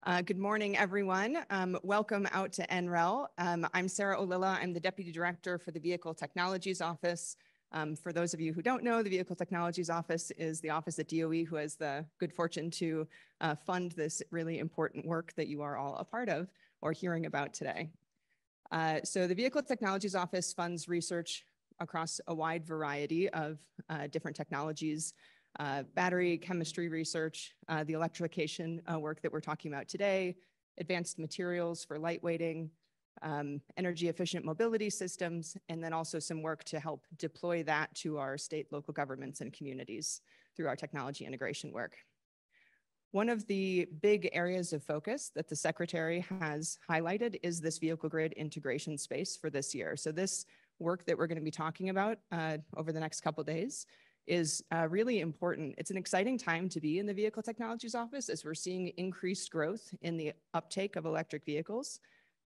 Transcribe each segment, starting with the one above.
Good morning, everyone. Welcome out to NREL. I'm Sarah Ollila. I'm the Deputy Director for the Vehicle Technologies Office. For those of you who don't know, the Vehicle Technologies Office is the office at DOE who has the good fortune to fund this really important work that you are all a part of or hearing about today. So the Vehicle Technologies Office funds research across a wide variety of different technologies. Battery chemistry research, the electrification work that we're talking about today, advanced materials for lightweighting, energy efficient mobility systems, and then also some work to help deploy that to our state, local governments and communities through our technology integration work. One of the big areas of focus that the Secretary has highlighted is this vehicle grid integration space for this year. So this work that we're going to be talking about over the next couple of days is really important. It's an exciting time to be in the Vehicle Technologies Office as we're seeing increased growth in the uptake of electric vehicles.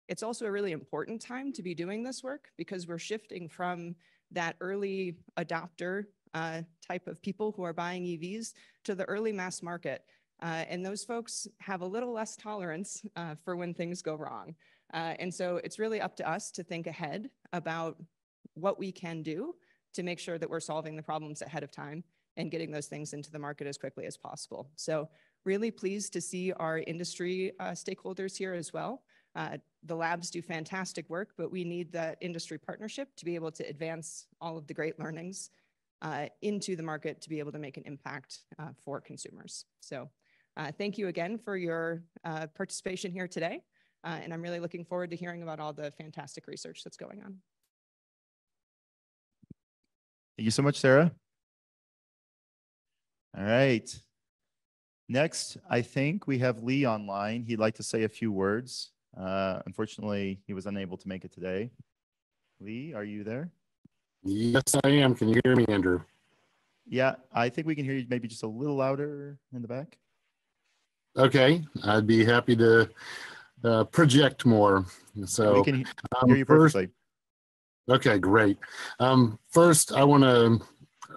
It's also a really important time to be doing this work because we're shifting from that early adopter type of people who are buying EVs to the early mass market. And those folks have a little less tolerance for when things go wrong. And so it's really up to us to think ahead about what we can do to make sure that we're solving the problems ahead of time and getting those things into the market as quickly as possible. So really pleased to see our industry stakeholders here as well. The labs do fantastic work, but we need that industry partnership to be able to advance all of the great learnings into the market to be able to make an impact for consumers. So thank you again for your participation here today. And I'm really looking forward to hearing about all the fantastic research that's going on. Thank you so much, Sarah. All right. Next, I think we have Lee online. He'd like to say a few words. Unfortunately, he was unable to make it today. Lee, are you there? Yes, I am. Can you hear me, Andrew? Yeah, I think we can hear you maybe just a little louder in the back. Okay, I'd be happy to project more. So we can hear you perfectly. Okay, great. First, I want to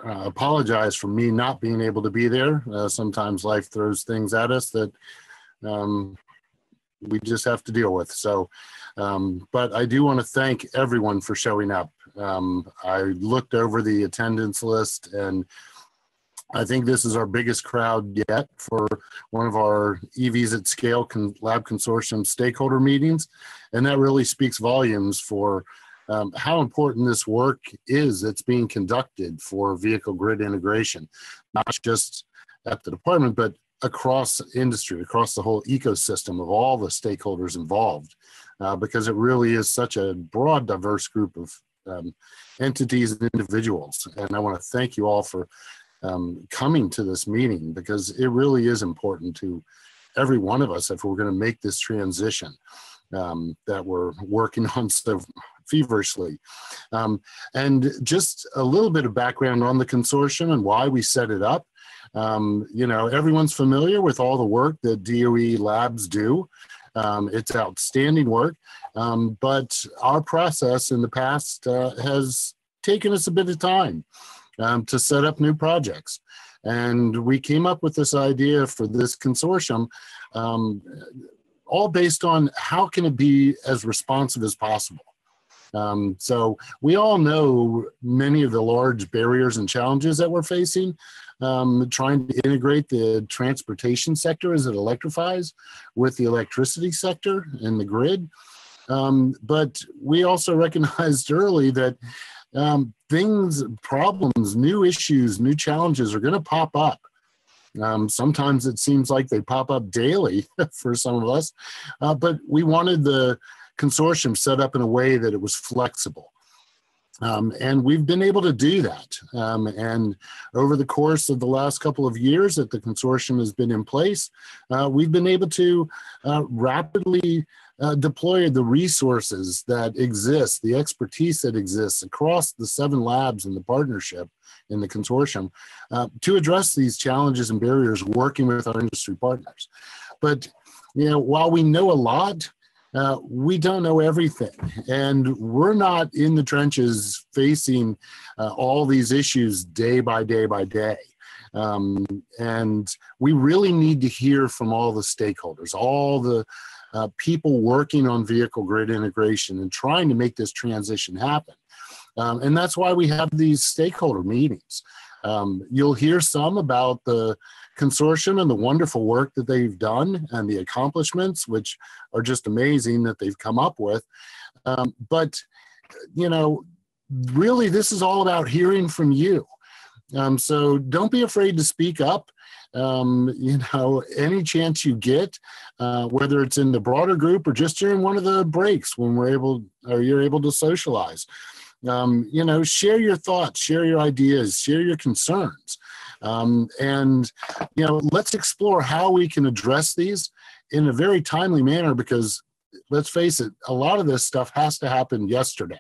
apologize for me not being able to be there. Sometimes life throws things at us that we just have to deal with. So, but I do want to thank everyone for showing up. I looked over the attendance list, and I think this is our biggest crowd yet for one of our EVs at Scale Lab Consortium stakeholder meetings. And that really speaks volumes for how important this work is that's being conducted for vehicle grid integration, not just at the department, but across industry, across the whole ecosystem of all the stakeholders involved, because it really is such a broad, diverse group of entities and individuals. And I want to thank you all for coming to this meeting, because it really is important to every one of us if we're going to make this transition that we're working on so feverishly. And just a little bit of background on the consortium and why we set it up. You know, everyone's familiar with all the work that DOE labs do. It's outstanding work, but our process in the past has taken us a bit of time to set up new projects. And we came up with this idea for this consortium, all based on how can it be as responsive as possible. So we all know many of the large barriers and challenges that we're facing, trying to integrate the transportation sector as it electrifies with the electricity sector and the grid. But we also recognized early that problems, new issues, new challenges are going to pop up. Sometimes it seems like they pop up daily for some of us, but we wanted the consortium set up in a way that it was flexible. And we've been able to do that. And over the course of the last couple of years that the consortium has been in place, we've been able to rapidly deploy the resources that exist, the expertise that exists across the 7 labs in the partnership in the consortium to address these challenges and barriers working with our industry partners. But, you know, while we know a lot, we don't know everything, and we're not in the trenches facing all these issues day by day by day. And we really need to hear from all the stakeholders, all the people working on vehicle grid integration and trying to make this transition happen. And that's why we have these stakeholder meetings. You'll hear some about the consortium and the wonderful work that they've done and the accomplishments, which are just amazing that they've come up with. But, you know, really this is all about hearing from you. So don't be afraid to speak up. You know, any chance you get, whether it's in the broader group or just during one of the breaks when we're able, or you're able to socialize. You know, share your thoughts, share your ideas, share your concerns. And, you know, let's explore how we can address these in a very timely manner, because let's face it, a lot of this stuff has to happen yesterday.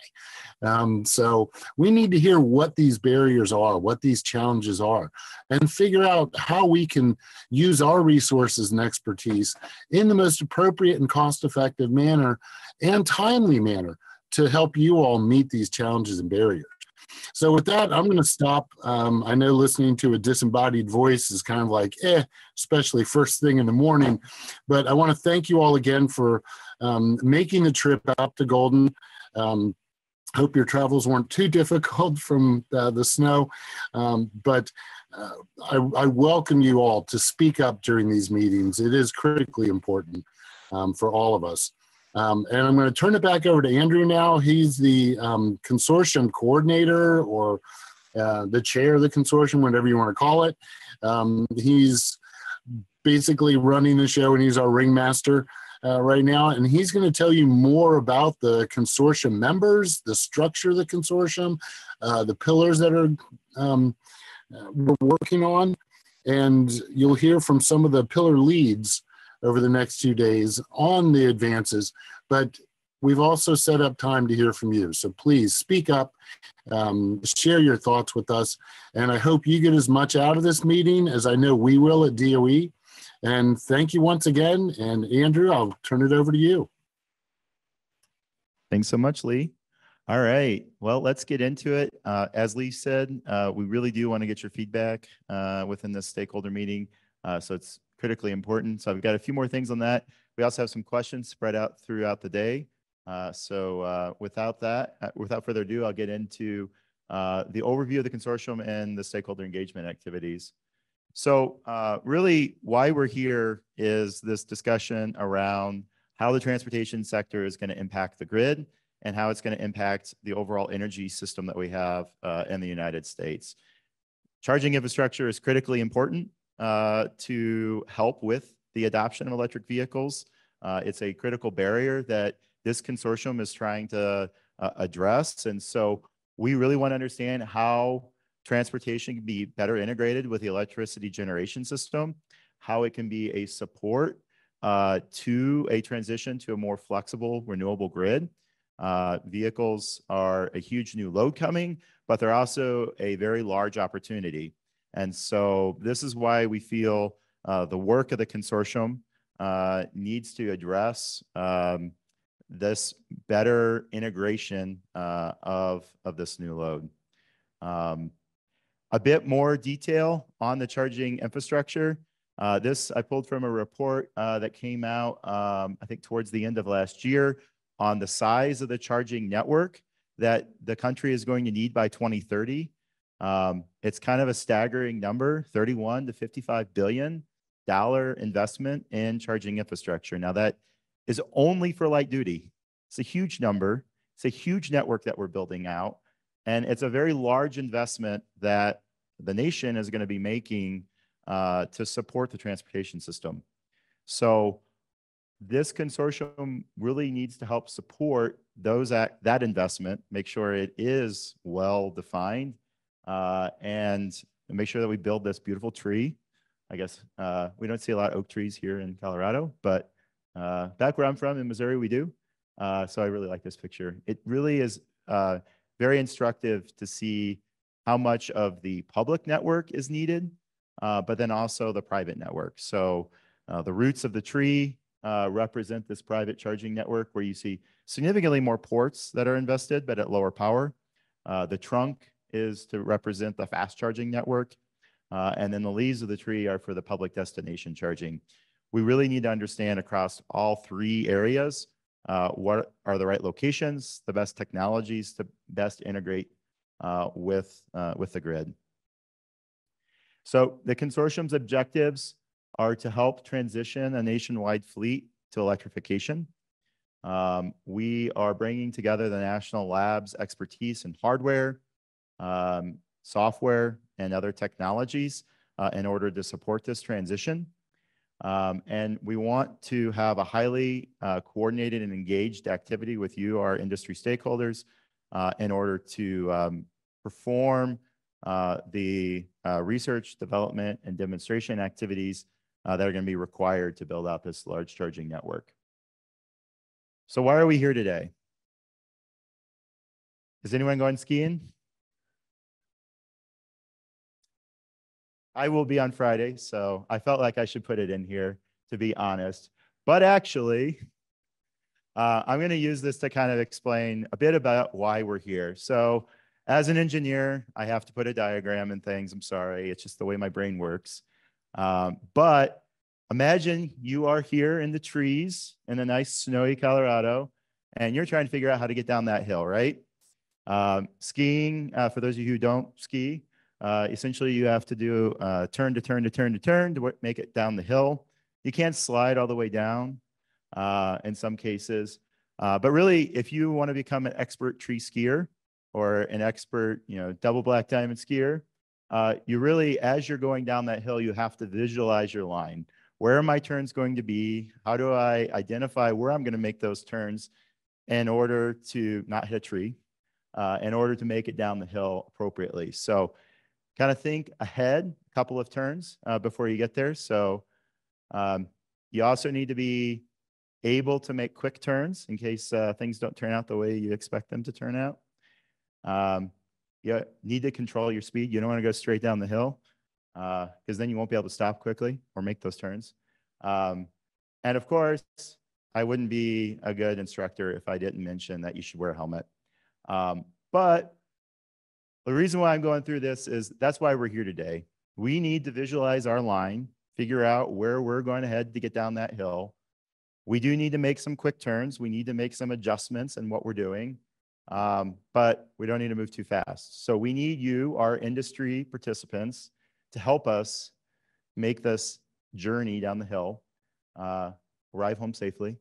So we need to hear what these barriers are, what these challenges are, and figure out how we can use our resources and expertise in the most appropriate and cost-effective manner and timely manner to help you all meet these challenges and barriers. So with that, I'm going to stop. I know listening to a disembodied voice is kind of like, especially first thing in the morning. But I want to thank you all again for making the trip out to Golden. Hope your travels weren't too difficult from the snow. But I welcome you all to speak up during these meetings. It is critically important for all of us. And I'm going to turn it back over to Andrew now. He's the consortium coordinator, or the chair of the consortium, whatever you want to call it. He's basically running the show, and he's our ringmaster right now. And he's going to tell you more about the consortium members, the structure of the consortium, the pillars that are we're working on. And you'll hear from some of the pillar leads over the next 2 days on the advances, but we've also set up time to hear from you. So please speak up, share your thoughts with us, and I hope you get as much out of this meeting as I know we will at DOE. And thank you once again. And Andrew, I'll turn it over to you. Thanks so much, Lee. All right, well, let's get into it. As Lee said, we really do want to get your feedback within this stakeholder meeting. So it's critically important. So I've got a few more things on that. We also have some questions spread out throughout the day. Without further ado, I'll get into the overview of the consortium and the stakeholder engagement activities. So really why we're here is this discussion around how the transportation sector is going to impact the grid and how it's going to impact the overall energy system that we have in the United States. Charging infrastructure is critically important to help with the adoption of electric vehicles. It's a critical barrier that this consortium is trying to address. And so we really want to understand how transportation can be better integrated with the electricity generation system, how it can be a support to a transition to a more flexible, renewable grid. Vehicles are a huge new load coming, but they're also a very large opportunity. And so this is why we feel the work of the consortium needs to address this better integration of this new load. A bit more detail on the charging infrastructure. This I pulled from a report that came out, I think towards the end of last year, on the size of the charging network that the country is going to need by 2030. It's kind of a staggering number, $31 to $55 billion investment in charging infrastructure. Now that is only for light duty. It's a huge number. It's a huge network that we're building out. And it's a very large investment that the nation is going to be making to support the transportation system. So this consortium really needs to help support that investment, make sure it is well defined, and make sure that we build this beautiful tree. I guess we don't see a lot of oak trees here in Colorado, but back where I'm from in Missouri, we do. So I really like this picture. It really is very instructive to see how much of the public network is needed, but then also the private network. So the roots of the tree represent this private charging network where you see significantly more ports that are invested, but at lower power. The trunk is to represent the fast charging network. And then the leaves of the tree are for the public destination charging. We really need to understand across all three areas what are the right locations, the best technologies to best integrate with the grid. So the consortium's objectives are to help transition a nationwide fleet to electrification. We are bringing together the national labs expertise in hardware, software, and other technologies in order to support this transition. And we want to have a highly coordinated and engaged activity with you, our industry stakeholders, in order to perform the research, development, and demonstration activities that are going to be required to build out this large charging network. So why are we here today? Is anyone going skiing? I will be on Friday, so I felt like I should put it in here, to be honest. But actually, I'm going to use this to kind of explain a bit about why we're here. So as an engineer, I have to put a diagram and things. I'm sorry. It's just the way my brain works. But imagine you are here in the trees in a nice snowy Colorado, and you're trying to figure out how to get down that hill, right? Skiing, for those of you who don't ski, essentially you have to do turn to turn to turn to turn to make it down the hill. You can't slide all the way down in some cases. But really, if you want to become an expert tree skier or an expert, double black diamond skier, you really, as you're going down that hill, you have to visualize your line. Where are my turns going to be? How do I identify where I'm going to make those turns in order to not hit a tree, in order to make it down the hill appropriately? So kind of think ahead a couple of turns before you get there. So you also need to be able to make quick turns in case things don't turn out the way you expect them to turn out. You need to control your speed. You don't want to go straight down the hill because then you won't be able to stop quickly or make those turns. And of course, I wouldn't be a good instructor if I didn't mention that you should wear a helmet. But the reason why I'm going through this is that's why we're here today. We need to visualize our line, figure out where we're going to head to get down that hill. We do need to make some quick turns. We need to make some adjustments in what we're doing, but we don't need to move too fast. So we need you, our industry participants, to help us make this journey down the hill, arrive home safely,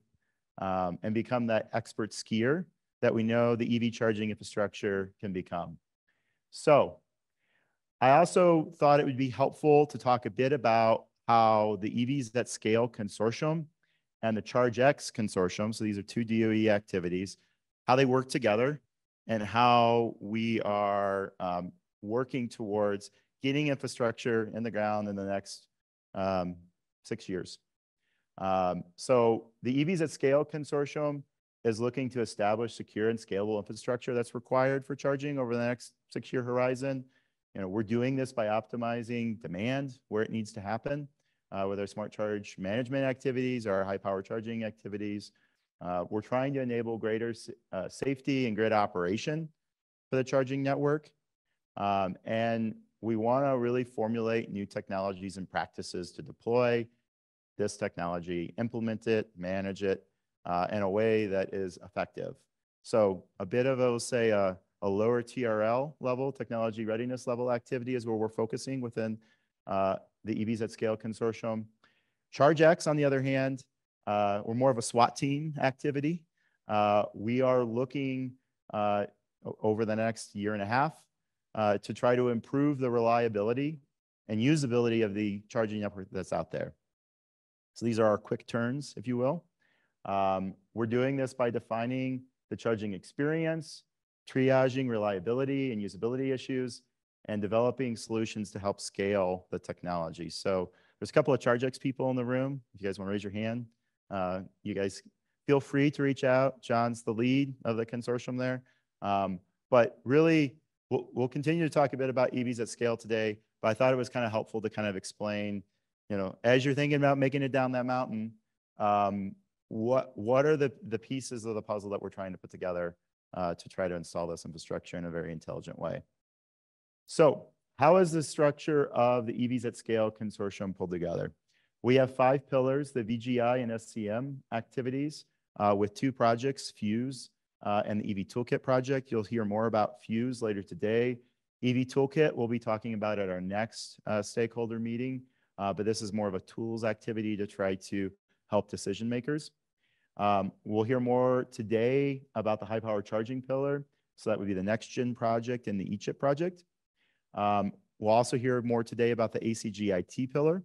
and become that expert skier that we know the EV charging infrastructure can become. So I also thought it would be helpful to talk a bit about how the EVs at Scale Consortium and the ChargeX Consortium, so these are two DOE activities, how they work together and how we are working towards getting infrastructure in the ground in the next 6 years. So the EVs at Scale Consortium is looking to establish secure and scalable infrastructure that's required for charging over the next 6-year horizon. We're doing this by optimizing demand where it needs to happen with our smart charge management activities, our high power charging activities. We're trying to enable greater safety and grid operation for the charging network. And we want to really formulate new technologies and practices to deploy this technology, implement it, manage it in a way that is effective. So a bit of, I will say, a lower TRL level, technology readiness level activity is where we're focusing within the EVs at Scale Consortium. ChargeX, on the other hand, we're more of a SWAT team activity. We are looking over the next year and a half to try to improve the reliability and usability of the charging network that's out there. So these are our quick turns, if you will. We're doing this by defining the charging experience, triaging reliability and usability issues, and developing solutions to help scale the technology. So there's a couple of ChargeX people in the room. If you guys want to raise your hand, you guys feel free to reach out. John's the lead of the consortium there. But really, we'll continue to talk a bit about EVs at scale today, but I thought it was kind of helpful to kind of explain, as you're thinking about making it down that mountain, what are the pieces of the puzzle that we're trying to put together to try to install this infrastructure in a very intelligent way. So How is the structure of the EVs at Scale Consortium pulled together? We have 5 pillars, the VGI and SCM activities, with 2 projects, Fuse and the EV Toolkit project. You'll hear more about Fuse later today. EV Toolkit we'll be talking about at our next stakeholder meeting, but this is more of a tools activity to try to help decision makers. We'll hear more today about the high power charging pillar. So that would be the next gen project and the eChip project. We'll also hear more today about the ACGIT pillar.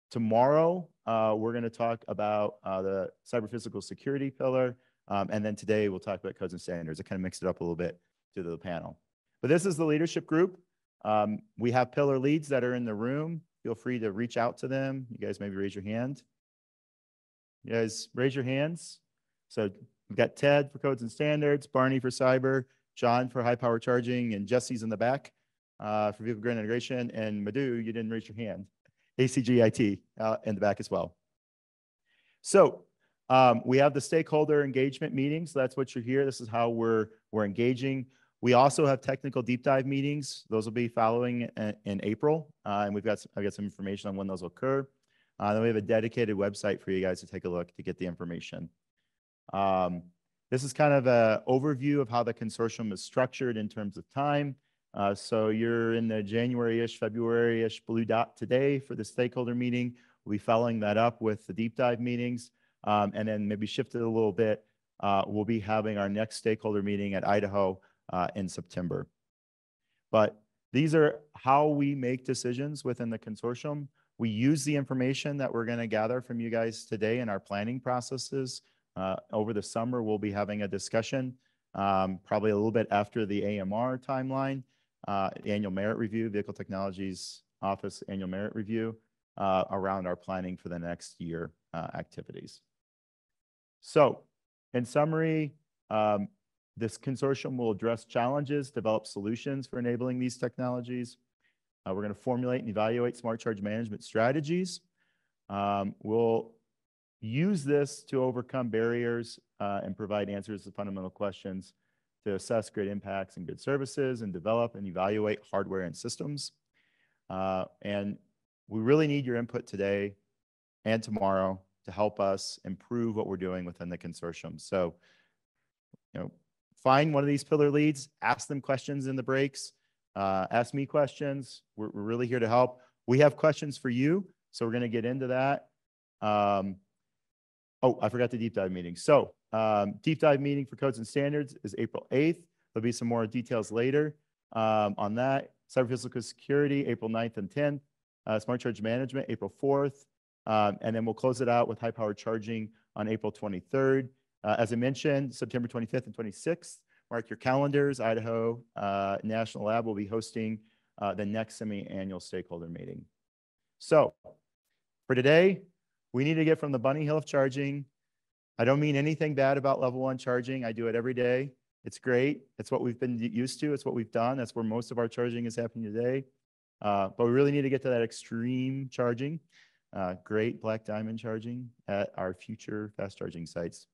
Tomorrow, we're going to talk about the cyber physical security pillar. And then today we'll talk about codes and standards. I kind of mixed it up a little bit to the panel. But this is the leadership group. We have pillar leads that are in the room. Feel free to reach out to them. You guys maybe raise your hand. You guys raise your hands. So we've got Ted for codes and standards, Barney for cyber, John for high power charging, and Jesse's in the back for vehicle grid integration. And Madhu, you didn't raise your hand. ACGIT in the back as well. So we have the stakeholder engagement meetings. So that's what you're here. This is how we're engaging. We also have technical deep dive meetings. Those will be following in April. And I've got some information on when those will occur. Then we have a dedicated website for you guys to take a look to get the information. This is kind of an overview of how the consortium is structured in terms of time. So you're in the January-ish, February-ish blue dot today for the stakeholder meeting. We'll be following that up with the deep dive meetings. And then maybe shift it a little bit. We'll be having our next stakeholder meeting at Idaho in September. But these are how we make decisions within the consortium. We use the information that we're going to gather from you guys today in our planning processes. Over the summer, we'll be having a discussion, probably a little bit after the AMR timeline, annual merit review, Vehicle Technologies Office annual merit review, around our planning for the next year activities. So in summary, this consortium will address challenges, develop solutions for enabling these technologies. We're going to formulate and evaluate smart charge management strategies. We'll use this to overcome barriers and provide answers to fundamental questions to assess grid impacts and grid services and develop and evaluate hardware and systems. And we really need your input today and tomorrow to help us improve what we're doing within the consortium. So, find one of these pillar leads, ask them questions in the breaks, ask me questions. We're really here to help. We have questions for you, so we're going to get into that. Oh, I forgot the deep dive meeting. So deep dive meeting for codes and standards is April 8th. There'll be some more details later on that. Cyber physical security, April 9th and 10th. Smart charge management, April 4th. And then we'll close it out with high power charging on April 23rd. As I mentioned, September 25th and 26th. Mark your calendars. Idaho National Lab will be hosting the next semi-annual stakeholder meeting. So for today, we need to get from the bunny hill of charging. I don't mean anything bad about level 1 charging. I do it every day. It's great. It's what we've been used to. It's what we've done. That's where most of our charging is happening today. But we really need to get to that extreme charging, great black diamond charging at our future fast charging sites.